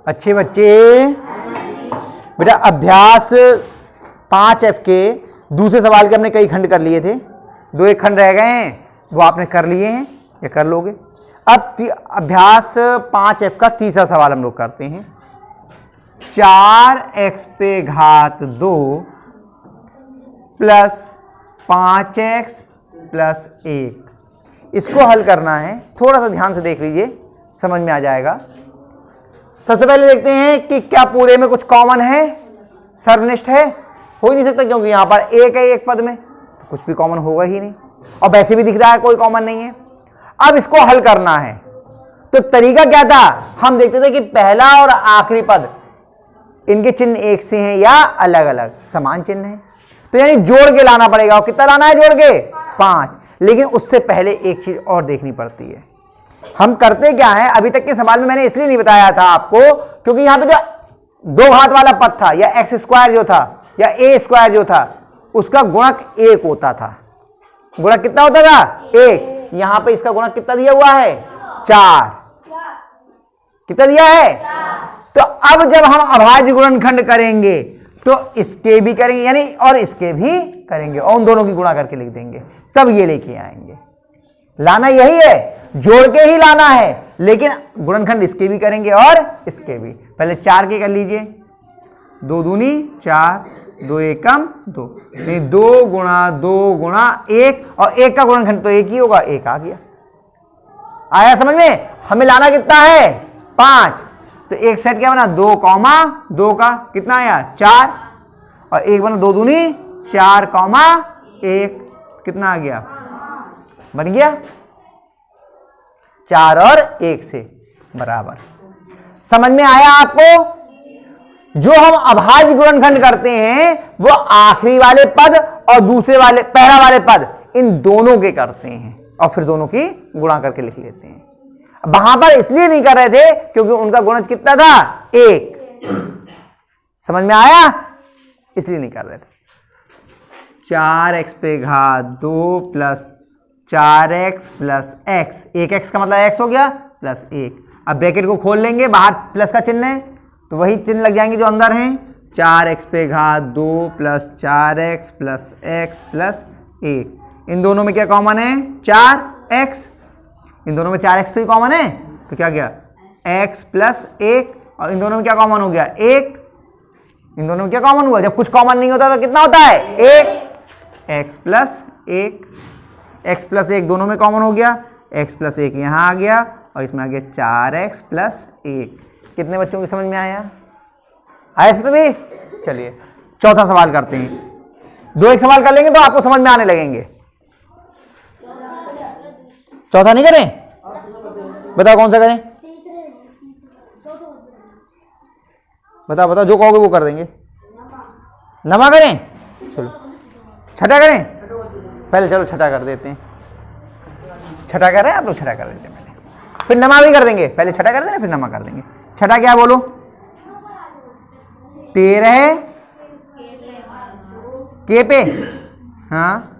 अच्छे बच्चे बेटा, अभ्यास 5F के दूसरे सवाल के हमने कई खंड कर लिए थे, 2-1 खंड रह गए हैं, वो आपने कर लिए हैं या कर लोगे। अब अभ्यास 5F का तीसरा सवाल हम लोग करते हैं। 4x पे घात 2 प्लस 5x प्लस 1, इसको हल करना है। थोड़ा सा ध्यान से देख लीजिए, समझ में आ जाएगा। सबसे पहले देखते हैं कि क्या पूरे में कुछ कॉमन है, सर्वनिष्ठ है। हो ही नहीं सकता क्योंकि यहां पर एक है एक पद में, तो कुछ भी कॉमन होगा ही नहीं, और वैसे भी दिख रहा है कोई कॉमन नहीं है। अब इसको हल करना है तो तरीका क्या था, हम देखते थे कि पहला और आखिरी पद इनके चिन्ह एक से हैं या अलग अलग, समान चिन्ह है, तो यानी जोड़ के लाना पड़ेगा। और कितना लाना है जोड़ के? 5। लेकिन उससे पहले एक चीज और देखनी पड़ती है। हम करते क्या है, अभी तक के सवाल में मैंने इसलिए नहीं बताया था आपको क्योंकि यहां पे जो 2 घात वाला पद था या x स्क्वायर जो था या a स्क्वायर जो था, उसका गुणक 1 होता था। गुणक कितना होता था? 1। यहां पे इसका गुणक कितना दिया हुआ है? 4। कितना दिया है? तो अब जब हम अभाज्य गुणनखंड करेंगे तो इसके भी करेंगे यानी और इसके भी करेंगे और उन दोनों की गुणा करके लिख देंगे, तब ये लेके आएंगे। लाना यही है, जोड़ के ही लाना है, लेकिन गुणनखंड इसके भी करेंगे और इसके भी। पहले 4 के कर लीजिए, 2 दूनी 4, 2 एकम 2, 2 गुणा 2 गुणा 1, और 1 का गुणनखंड तो 1 ही होगा, 1 आ गया। आया समझ में? हमें लाना कितना है? 5। तो एक सेट क्या बना? 2 कॉमा 2 का कितना आया? 4, और 1 बना 2 दूनी 4 कॉमा 1, कितना आ गया? बन गया 4 और 1 से बराबर। समझ में आया आपको? जो हम अभाज्य गुणनखंड करते हैं वो आखिरी वाले पद और दूसरे वाले पहला वाले पद, इन दोनों के करते हैं और फिर दोनों की गुणा करके लिख लेते हैं। वहां पर इसलिए नहीं कर रहे थे क्योंकि उनका गुणज कितना था? 1। समझ में आया? इसलिए नहीं कर रहे थे। 4x पे घात 2 plus 4x plus x, 1x का मतलब x हो गया प्लस 1। अब ब्रैकेट को खोल लेंगे, बाहर प्लस का चिन्ह है तो वही चिन्ह लग जाएंगे जो अंदर हैं। 4x पे घात 2 plus 4x plus x plus 1। इन दोनों में क्या कॉमन है? 4x। इन दोनों में 4x तो ही कॉमन है, तो क्या गया? x प्लस 1, और इन दोनों में क्या कॉमन हो गया? 1। इन दोनों में क्या कॉमन हुआ? जब कुछ कॉमन नहीं होता तो कितना होता है? 1। x प्लस 1, x प्लस 1 दोनों में कॉमन हो गया, x प्लस 1 यहां आ गया और इसमें आ गया 4x प्लस 1। कितने बच्चों की समझ में आया? आया से भी? चलिए चौथा सवाल करते हैं। 2-1 सवाल कर लेंगे तो आपको समझ में आने लगेंगे। चौथा नहीं करें? बताओ कौन सा करें? बताओ बताओ, जो कहोगे वो कर देंगे। नमा करें? चलो छठा करें? पहले चलो छठा कर देते हैं। छठा कर रहे हैं आप लोग? छठा कर देते हैं पहले, फिर नमा भी कर देंगे। पहले छठा कर देना फिर नमा कर देंगे। छठा क्या बोलो? 13 के पे, हाँ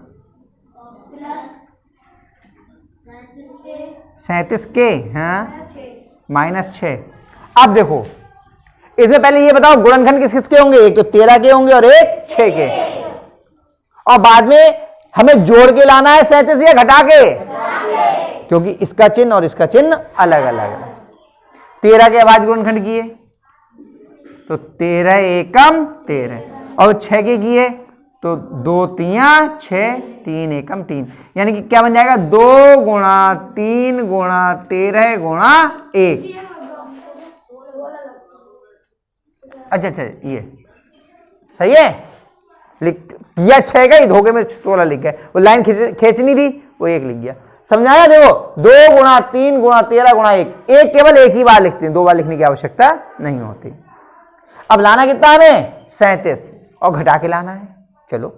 37 के, हाँ माइनस 6। अब देखो इसमें पहले ये बताओ गुणनखंड किस किसके होंगे? एक तो 13 के होंगे और एक 6 के, और बाद में हमें जोड़ के लाना है 37 या घटा के, क्योंकि इसका चिन्ह और इसका चिन्ह अलग अलग है। 13 के अभाज्य गुणनखंड किए तो 13 एकम 13, और 6 के किए तो 2 तिया 6, 3 एकम 3, यानी कि क्या बन जाएगा? 2 गुणा 3 गुणा 13 गुणा 1। अच्छा ये सही है? लिख किया 6 का ही, धोखे में 16 लिख गया। वो लाइन खींचनी थी, वो 1 लिख गया। समझाया? देखो 2 गुणा 3 गुणा 13 गुणा 1, एक केवल एक ही बार लिखते हैं, 2 बार लिखने की आवश्यकता नहीं होती। अब लाना कितना हमें? 37, और घटा के लाना है। चलो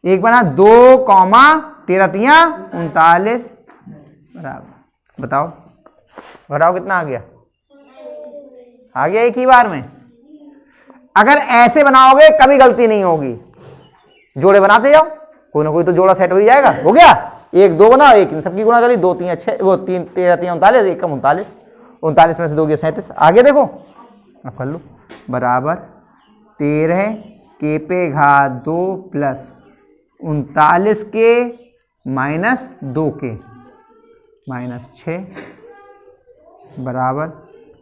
एक बना 2 कॉमा 13 तिया 39 बराबर। बताओ घटाओ कितना आ गया? आ गया एक ही बार में। अगर ऐसे बनाओगे कभी गलती नहीं होगी, जोड़े बनाते जाओ, कोई ना कोई तो जोड़ा सेट हो ही जाएगा। हो गया? 1 2 बना, एक इन सबकी गुणा करी, 2 3 6, वो 3 13 3 39, 1 कम 39, 39 में से 2 गया 37। आगे देखो, अब कर लो, बराबर 13 के पे घात 2 प्लस 39 के माइनस 2 के माइनस 6 बराबर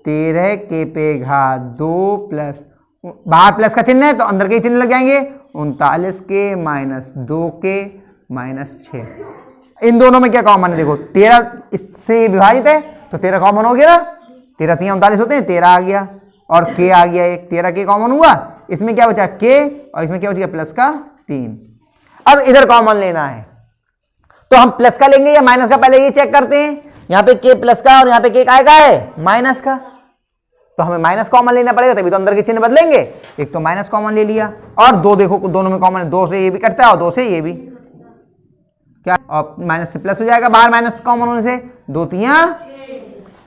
13 के पे घात 2 प्लस, बाहर प्लस का चिन्ह है तो अंदर के ही चिन्ह लग जाएंगे, 39 के माइनस 2 के माइनस 6। इन दोनों में क्या कॉमन है? देखो 13 इससे विभाजित है तो 13 कॉमन हो गया ना, 13 3 39 होते हैं, 13 आ गया और के आ गया एक, 13 के कॉमन हुआ, इसमें क्या बचा के और इसमें क्या बच गया प्लस का 3। अब इधर कॉमन लेना है तो हम प्लस का लेंगे या माइनस का, पहले ये चेक करते हैं। यहाँ पे के प्लस का और यहाँ पे के काय का है माइनस का, तो हमें माइनस कॉमन लेना पड़ेगा तभी तो अंदर के चिन्ह बदलेंगे। एक तो माइनस कॉमन ले लिया और 2 देखो दोनों में कॉमन है, 2 से ये भी कटता है और 2 से ये भी, क्या और माइनस से प्लस हो जाएगा बाहर माइनस कॉमन होने से, 2 तियां।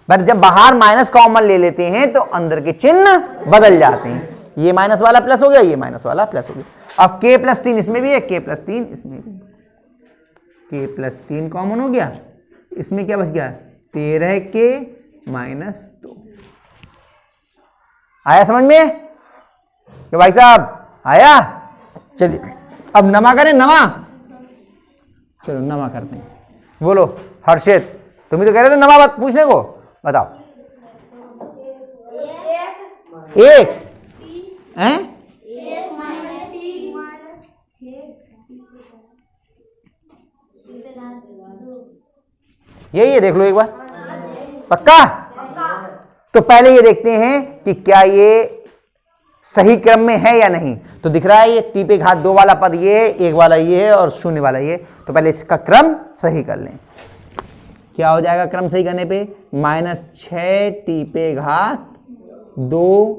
पर जब बाहर माइनस कॉमन ले लेते हैं तो अंदर के चिन्ह बदल जाते हैं, ये माइनस वाला प्लस हो गया, ये माइनस वाला प्लस हो गया। अब के प्लस 3 इसमें भी है, के प्लस 3 इसमें भी, के प्लस 3 कॉमन हो गया, इसमें क्या बच गया 13 के माइनस 2। आया समझ में कि भाई साहब आया? चलिए अब नमा करें, नमा, चलो नमा करते हैं। बोलो हर्षित, तुम ही तो कह रहे थे नमा बात पूछने को, बताओ। एक हैं? यही है, देख लो एक बार, पक्का? तो पहले ये देखते हैं कि क्या ये सही क्रम में है या नहीं। तो दिख रहा है ये टी पे घात 2 वाला पद ये है, 1 वाला ये है और 0 वाला ये, तो पहले इसका क्रम सही कर लें। क्या हो जाएगा क्रम सही करने पे? -6 टी पे घात 2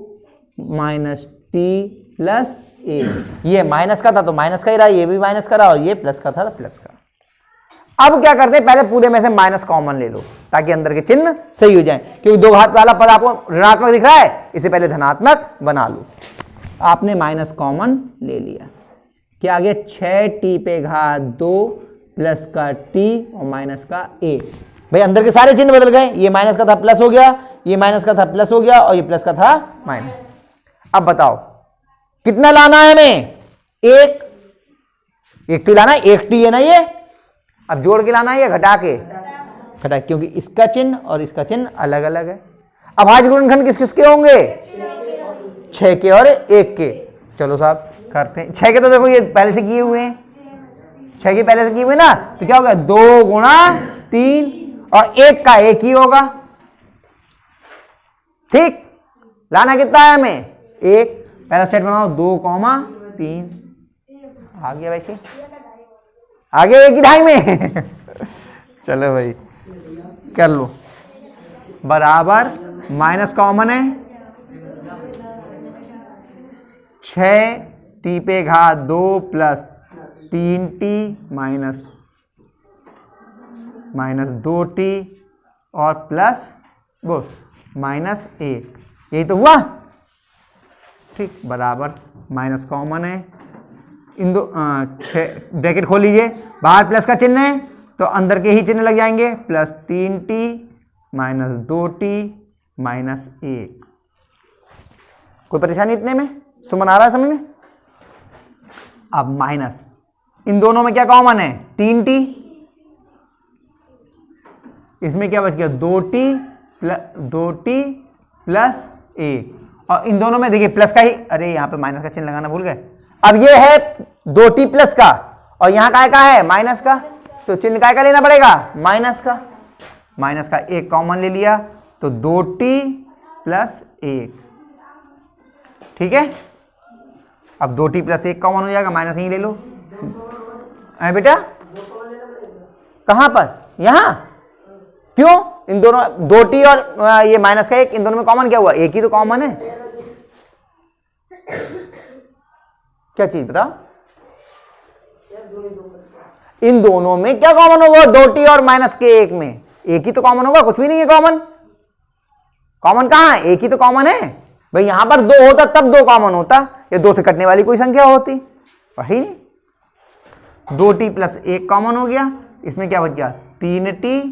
माइनस टी प्लस 1। ये माइनस का था तो माइनस का ही रहा, ये भी माइनस का रहा और ये प्लस का था तो प्लस का। अब क्या करते हैं, पहले पूरे में से माइनस कॉमन ले लो ताकि अंदर के चिन्ह सही हो जाए, क्योंकि 2 घात वाला पद आपको ऋणात्मक दिख रहा है, इसे पहले धनात्मक बना लो। आपने माइनस कॉमन ले लिया, क्या आ गया 6 टी पे घात 2 प्लस का टी और माइनस का a। भाई अंदर के सारे चिन्ह बदल गए, ये माइनस का था प्लस हो गया, ये माइनस का था प्लस हो गया और ये प्लस का था माइनस। अब बताओ कितना लाना है हमें? एक टी लाना है, 1 टी है ना ये, अब जोड़ के लाना है या घटा के? घटा, क्योंकि इसका चिन्ह और इसका चिन्ह अलग अलग है। अब भाज्य गुणनखंड किस किस के होंगे? 6 के और 1 के। चलो साहब करते हैं। 6 के तो देखो ये पहले से किए हुए हैं, 6 के पहले से किए हुए ना, तो क्या होगा 2 गुणा 3 और 1 का 1 ही होगा। ठीक, लाना कितना है हमें? 1। पहला सेट बनाओ 2, 3 आ गया, वैसे आगे 1 ही 2.5 में चलो भाई कर लो, बराबर माइनस कॉमन है 6 टी पे घात 2 प्लस 3 टी माइनस 2 टी और प्लस वो माइनस 1, यही तो हुआ। ठीक, बराबर माइनस कॉमन है, इन दो ब्रैकेट खोल लीजिए, बाहर प्लस का चिन्ह है तो अंदर के ही चिन्ह लग जाएंगे, plus 3 T minus 2 T minus 1। कोई परेशानी इतने में? सुमन आ रहा है समझ में? अब माइनस, इन दोनों में क्या कॉमन है? 3 टी, इसमें क्या बच गया 2 टी प्लस 1 और इन दोनों में देखिए प्लस का ही, अरे यहां पे माइनस का चिन्ह लगाना भूल गए। अब ये है 2t प्लस का और यहां काय का है माइनस का, तो चिन्ह काय का लेना पड़ेगा? माइनस का। माइनस का 1 कॉमन ले लिया तो 2t प्लस 1। ठीक है, अब 2t प्लस 1 कॉमन हो जाएगा, माइनस यहीं ले लो। बेटा कहां पर? यहां क्यों? इन दोनों 2t और ये माइनस का 1, इन दोनों में कॉमन क्या हुआ? 1 ही तो कॉमन है। क्या चीज बताओ? इन दोनों में क्या कॉमन होगा? 2t और माइनस के 1 में 1 ही तो कॉमन होगा, कुछ भी नहीं है कॉमन। कॉमन कहां है? 1 ही तो कॉमन है भाई। यहां पर 2 होता तब 2 कॉमन होता, या 2 से कटने वाली कोई संख्या होती, वही नहीं। 2t प्लस 1 कॉमन हो गया, इसमें क्या बच गया 3t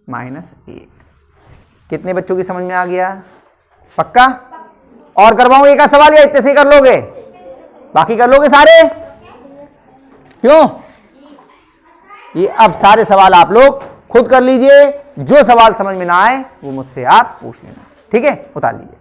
माइनस 1। कितने बच्चों की समझ में आ गया? पक्का? और करवाऊं एक आध सवाल या इतने से कर लोगे? बाकी कर लोगे सारे? क्यों? ये अब सारे सवाल आप लोग खुद कर लीजिए, जो सवाल समझ में ना आए वो मुझसे आप पूछ लेना, ठीक है? उतार लीजिए।